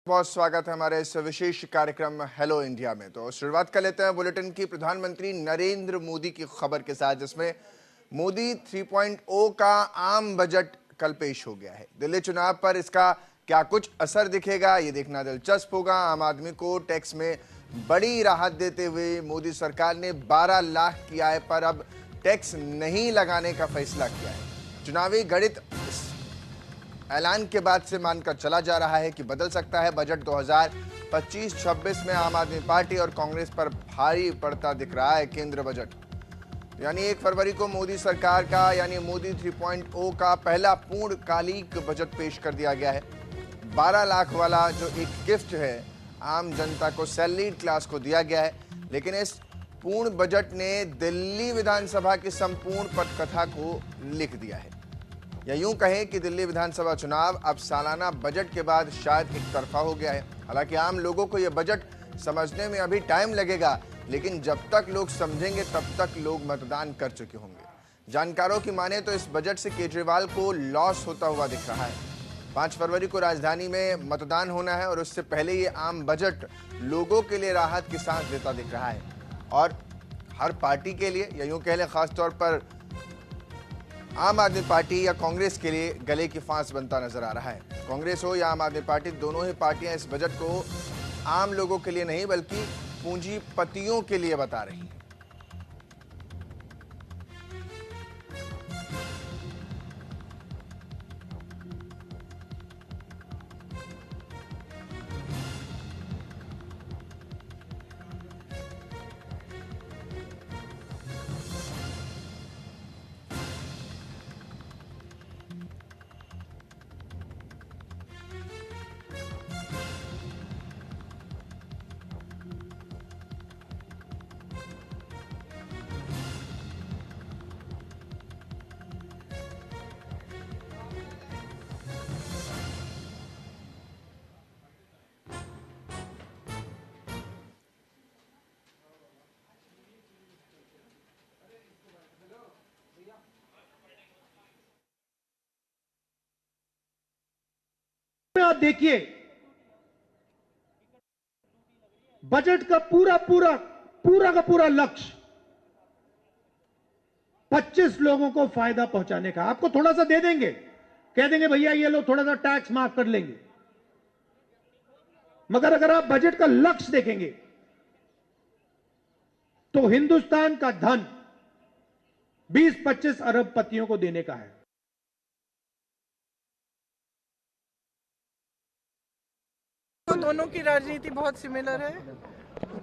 बहुत स्वागत है हमारे इस विशेष कार्यक्रम हेलो इंडिया में। तो शुरुआत कर लेते हैं बुलेटिन की प्रधानमंत्री नरेंद्र मोदी की खबर के साथ, जिसमें मोदी 3.0 का आम बजट कल पेश हो गया है। दिल्ली चुनाव पर इसका क्या कुछ असर दिखेगा, ये देखना दिलचस्प होगा। आम आदमी को टैक्स में बड़ी राहत देते हुए मोदी सरकार ने 12 लाख की आय पर अब टैक्स नहीं लगाने का फैसला किया है। चुनावी गणित ऐलान के बाद से मानकर चला जा रहा है कि बदल सकता है। बजट 2025-26 में आम आदमी पार्टी और कांग्रेस पर भारी पड़ता दिख रहा है केंद्र बजट। यानी 1 फरवरी को मोदी सरकार का यानी मोदी 3.0 का पहला पूर्णकालिक बजट पेश कर दिया गया है। 12 लाख वाला जो एक गिफ्ट है आम जनता को, सैलरीड क्लास को दिया गया है। लेकिन इस पूर्ण बजट ने दिल्ली विधानसभा की संपूर्ण पटकथा को लिख दिया है। या यूं कहें कि दिल्ली विधानसभा चुनाव अब सालाना बजट के बाद शायद एक तरफा हो गया है। हालांकि आम लोगों को यह बजट समझने में अभी टाइम लगेगा, लेकिन जब तक लोग समझेंगे तब तक लोग मतदान कर चुके होंगे। जानकारों की माने तो इस बजट से केजरीवाल को लॉस होता हुआ दिख रहा है। 5 फरवरी को राजधानी में मतदान होना है और उससे पहले ये आम बजट लोगों के लिए राहत की सांस देता दिख रहा है। और हर पार्टी के लिए, या यूं कह लें खासतौर पर आम आदमी पार्टी या कांग्रेस के लिए गले की फांस बनता नजर आ रहा है। कांग्रेस हो या आम आदमी पार्टी, दोनों ही पार्टियां इस बजट को आम लोगों के लिए नहीं बल्कि पूंजीपतियों के लिए बता रही हैं। आप देखिए बजट का पूरा का लक्ष्य 25 लोगों को फायदा पहुंचाने का। आपको थोड़ा सा दे देंगे, कह देंगे भैया ये लो थोड़ा सा टैक्स माफ कर लेंगे, मगर अगर आप बजट का लक्ष्य देखेंगे तो हिंदुस्तान का धन 20-25 अरबपतियों को देने का है। तो दोनों की राजनीति बहुत सिमिलर है,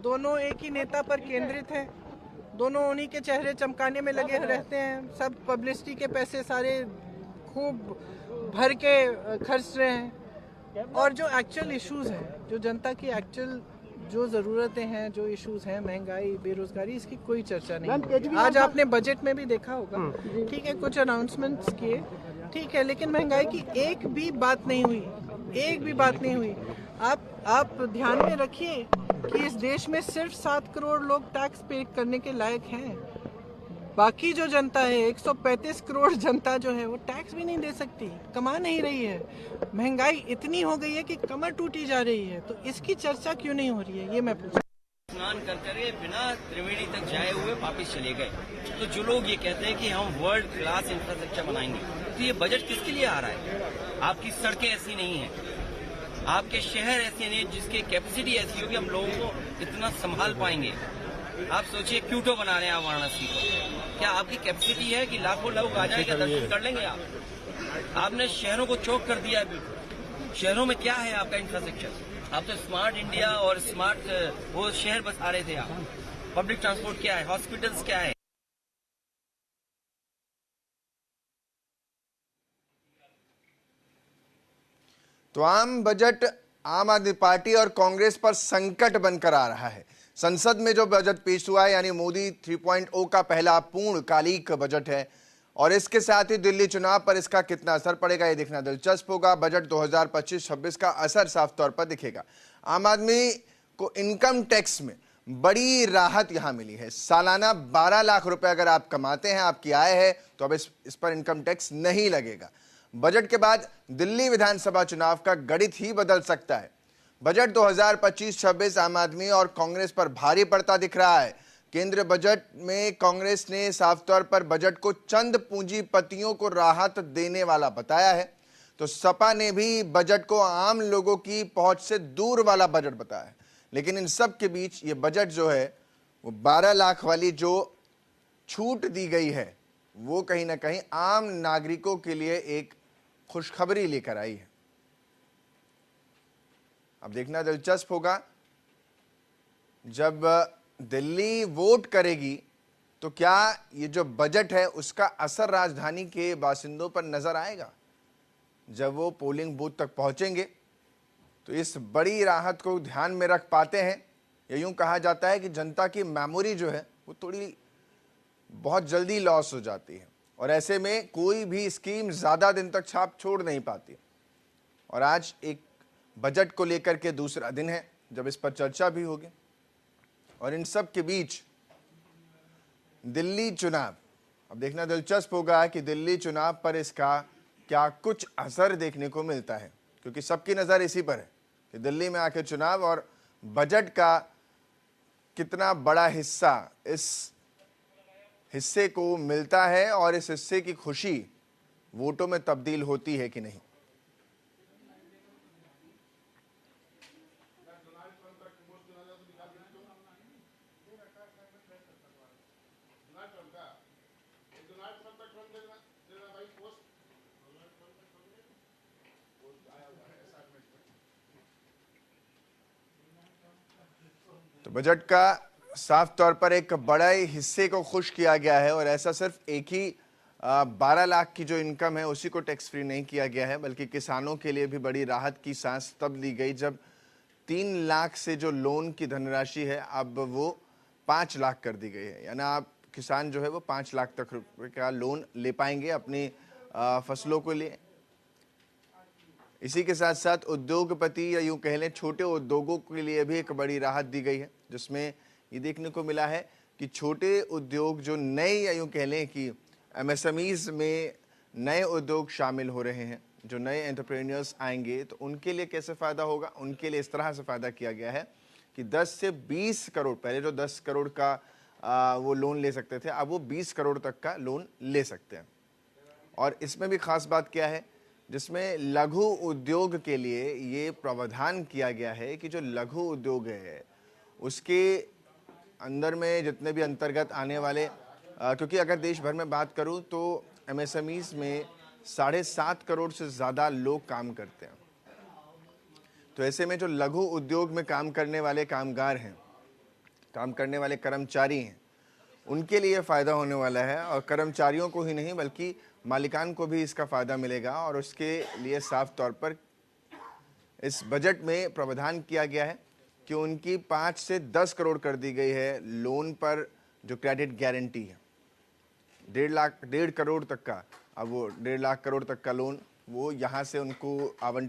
दोनों एक ही नेता पर केंद्रित है, दोनों उन्हीं के चेहरे चमकाने में लगे रहते हैं। सब पब्लिसिटी के पैसे सारे खूब भर के खर्च रहे हैं। और जो एक्चुअल इश्यूज हैं, जो जनता की एक्चुअल जो ज़रूरतें हैं, जो इश्यूज हैं, महंगाई, बेरोजगारी, इसकी कोई चर्चा नहीं। आज आपने बजट में भी देखा होगा, ठीक है, कुछ अनाउंसमेंट्स किए, ठीक है, लेकिन महंगाई की एक भी बात नहीं हुई, एक भी बात नहीं हुई। आप ध्यान में रखिए कि इस देश में सिर्फ 7 करोड़ लोग टैक्स पे करने के लायक हैं। बाकी जो जनता है, 135 करोड़ जनता जो है वो टैक्स भी नहीं दे सकती, कमा नहीं रही है। महंगाई इतनी हो गई है कि कमर टूटी जा रही है। तो इसकी चर्चा क्यों नहीं हो रही है, ये मैं पूछ। स्नान करके बिना त्रिवेणी तक जाए हुए वापिस चले गए। तो जो लोग ये कहते हैं कि हम वर्ल्ड क्लास इंफ्रास्ट्रक्चर बनाएंगे, तो ये बजट किसके लिए आ रहा है? आपकी सड़कें ऐसी नहीं है, आपके शहर ऐसे नहीं जिसकी कैपेसिटी ऐसी हो कि हम लोगों को इतना संभाल पाएंगे। आप सोचिए, क्यूटो बना रहे हैं आप वाराणसी को, क्या आपकी कैपेसिटी है कि लाखों लोग आ जाएंगे, दर्शन कर लेंगे आप? आपने शहरों को चौक कर दिया है बिल्कुल। शहरों में क्या है आपका इंफ्रास्ट्रक्चर? आप तो स्मार्ट इंडिया और स्मार्ट वो शहर बता रहे थे आप। पब्लिक ट्रांसपोर्ट क्या है, हॉस्पिटल्स क्या है? तो आम बजट आम आदमी पार्टी और कांग्रेस पर संकट बनकर आ रहा है। संसद में जो बजट पेश हुआ है यानी मोदी 3.0 का पहला पूर्णकालिक बजट है, और इसके साथ ही दिल्ली चुनाव पर इसका कितना असर पड़ेगा ये देखना दिलचस्प होगा। बजट 2025-26 का असर साफ तौर पर दिखेगा। आम आदमी को इनकम टैक्स में बड़ी राहत यहां मिली है। सालाना 12 लाख रुपए अगर आप कमाते हैं, आपकी आय है, तो अब इस पर इनकम टैक्स नहीं लगेगा। बजट के बाद दिल्ली विधानसभा चुनाव का गणित ही बदल सकता है। बजट 2025-26 आम आदमी और कांग्रेस पर भारी पड़ता दिख रहा है। केंद्रीय बजट में कांग्रेस ने साफ तौर पर बजट को चंद पूंजीपतियों को राहत देने वाला बताया है, तो सपा ने भी बजट को आम लोगों की पहुंच से दूर वाला बजट बताया है। लेकिन इन सब के बीच ये बजट जो है वो 12 लाख वाली जो छूट दी गई है वो कहीं ना कहीं आम नागरिकों के लिए एक खुशखबरी लेकर आई है। अब देखना दिलचस्प होगा, जब दिल्ली वोट करेगी तो क्या ये जो बजट है उसका असर राजधानी के बासिंदों पर नजर आएगा। जब वो पोलिंग बूथ तक पहुंचेंगे तो इस बड़ी राहत को ध्यान में रख पाते हैं, या यूं कहा जाता है कि जनता की मेमोरी जो है वो थोड़ी बहुत जल्दी लॉस हो जाती है और ऐसे में कोई भी स्कीम ज़्यादा दिन तक छाप छोड़ नहीं पाती। और आज एक बजट को लेकर के दूसरा दिन है जब इस पर चर्चा भी होगी। और इन सब के बीच दिल्ली चुनाव, अब देखना दिलचस्प होगा कि दिल्ली चुनाव पर इसका क्या कुछ असर देखने को मिलता है, क्योंकि सबकी नज़र इसी पर है कि दिल्ली में आके चुनाव और बजट का कितना बड़ा हिस्सा इस हिस्से को मिलता है और इस हिस्से की खुशी वोटों में तब्दील होती है कि नहीं। तो बजट का साफ तौर पर एक बड़े हिस्से को खुश किया गया है और ऐसा सिर्फ एक ही 12 लाख की जो इनकम है उसी को टैक्स फ्री नहीं किया गया है, बल्कि किसानों के लिए भी बड़ी राहत की सांस तब ली गई जब 3 लाख से जो लोन की धनराशि है अब वो 5 लाख कर दी गई है। यानी आप किसान जो है वो 5 लाख तक रुपए का लोन ले पाएंगे अपनी फसलों के लिए। इसी के साथ साथ उद्योगपति या यूं कह लें छोटे उद्योगों के लिए भी एक बड़ी राहत दी गई है, जिसमें ये देखने को मिला है कि छोटे उद्योग जो नए या यूं कह लें कि एमएसएमईज में नए उद्योग शामिल हो रहे हैं, जो नए एंटरप्रेन्योर्स आएंगे तो उनके लिए कैसे फ़ायदा होगा। उनके लिए इस तरह से फ़ायदा किया गया है कि 10 से 20 करोड़, पहले जो 10 करोड़ का वो लोन ले सकते थे अब वो 20 करोड़ तक का लोन ले सकते हैं। और इसमें भी ख़ास बात क्या है, जिसमें लघु उद्योग के लिए ये प्रावधान किया गया है कि जो लघु उद्योग है उसके अंदर में जितने भी अंतर्गत आने वाले, क्योंकि अगर देश भर में बात करूं तो एमएसएमईज में 7.5 करोड़ से ज़्यादा लोग काम करते हैं। तो ऐसे में जो लघु उद्योग में काम करने वाले कामगार हैं, काम करने वाले कर्मचारी हैं, उनके लिए फ़ायदा होने वाला है। और कर्मचारियों को ही नहीं बल्कि मालिकान को भी इसका फ़ायदा मिलेगा और उसके लिए साफ तौर पर इस बजट में प्रावधान किया गया है कि उनकी 5 से 10 करोड़ कर दी गई है लोन पर जो क्रेडिट गारंटी है। 1.5 करोड़ तक का, अब वो 1.5 करोड़ तक का लोन वो यहाँ से उनको आवंटित